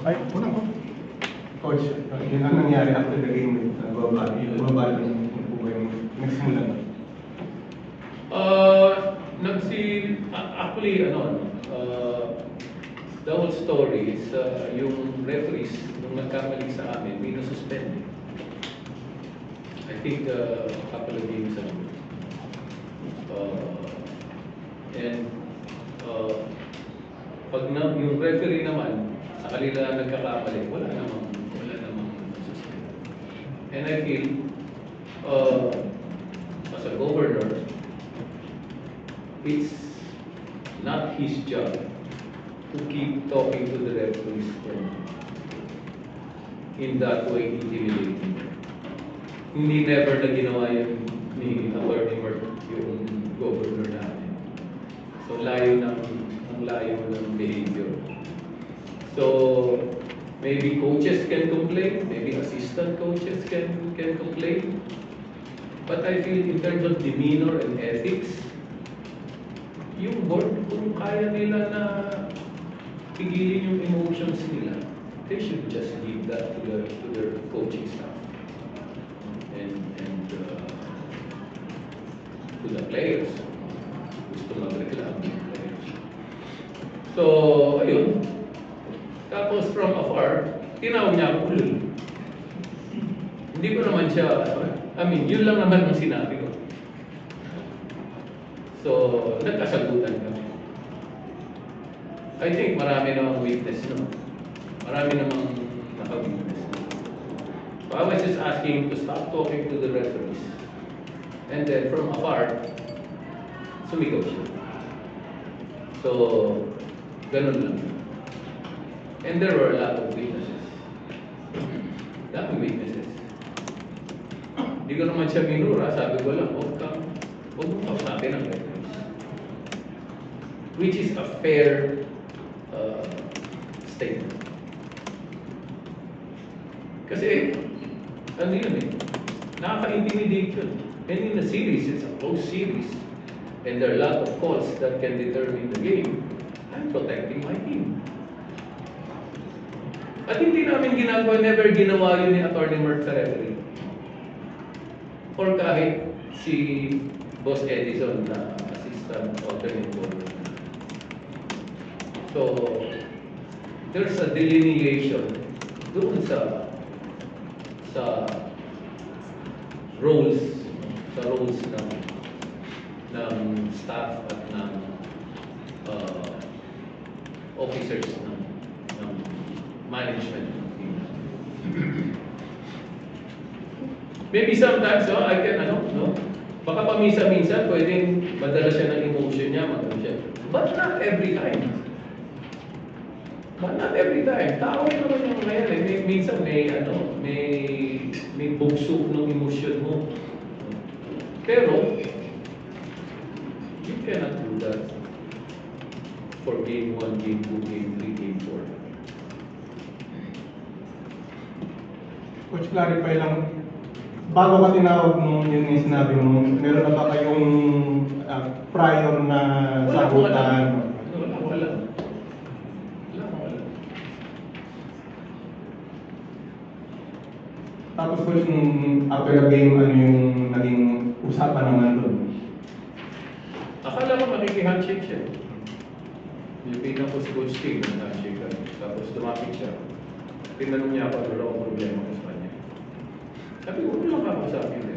Ay, unang ko. Coach, yun ang nangyari after the game, bumabali po ba yung nagsimula na? Actually, the whole story is yung referees, nung nagkamali sa amin, may nasuspend. I think a couple of games ago. Pag yung referee naman, sa kanila nagkakamali, wala namang suspend. And I feel, as a governor, it's not his job to keep talking to the referees and in that way intimidating them. Hindi never na ginawa yun ni Atty. Mark, yung governor natin. So layo ng behavior. So maybe coaches can complain, maybe assistant coaches can complain. But I feel in terms of demeanor and ethics, yung board, kung kaya nila na pigilin yung emotions nila, they should just give that to their coaching staff and to the players. Gusto magreklamo yung players. So, ayun. Tapos from afar, tinawag niya ako ulol. Hindi ko naman siya, yun lang naman ang sinabi ko. So, nagkasagutan kami. I think marami namang witness, no? Marami namang naka-witness. So I was just asking to stop talking to the referees. And then from afar, sumigaw siya. So, ganun lang. And there were a lot of witnesses. Daming witnesses. Hindi ko naman siya minura. Sabi ko lang, huwag mong kausapin ang referees. Which is a fair statement. Kasi, ano yun eh, nakaka-intimidate yun. And in a series, it's a close series. And there are a lot of calls that can determine the game. I'm protecting my team. At hindi namin never ginawa yun ni Atty. Mark sa referee. Or kahit si Boss Edison na assistant alternate governor. So, there's a delineation doon sa roles ng staff at ng officers ng management ng team. Maybe sometimes, I can, baka paminsan-minsan pwedeng madala siya ng emotion niya, but not every time. But not every time. Tao rin naman yung mga yan eh. Minsan may bugso ng emosyon mo. Pero, you cannot do that for game 1, game 2, game 3, game 4. Coach, clarify lang. Bago ka tinawag nung yun yung sinabi mo, meron na ba kayong prior na sagutan? Wala. Tapos coach, nung after the game, ano yung naging usapan naman doon? Akala ko makiki-handshake siya. Nilipin ako si Coach King ng handshake kami. Tapos lumapit siya. Tinanong niya ako ano raw ang problema ko sa kanya. Sabi ko, wala lang ako sa akin.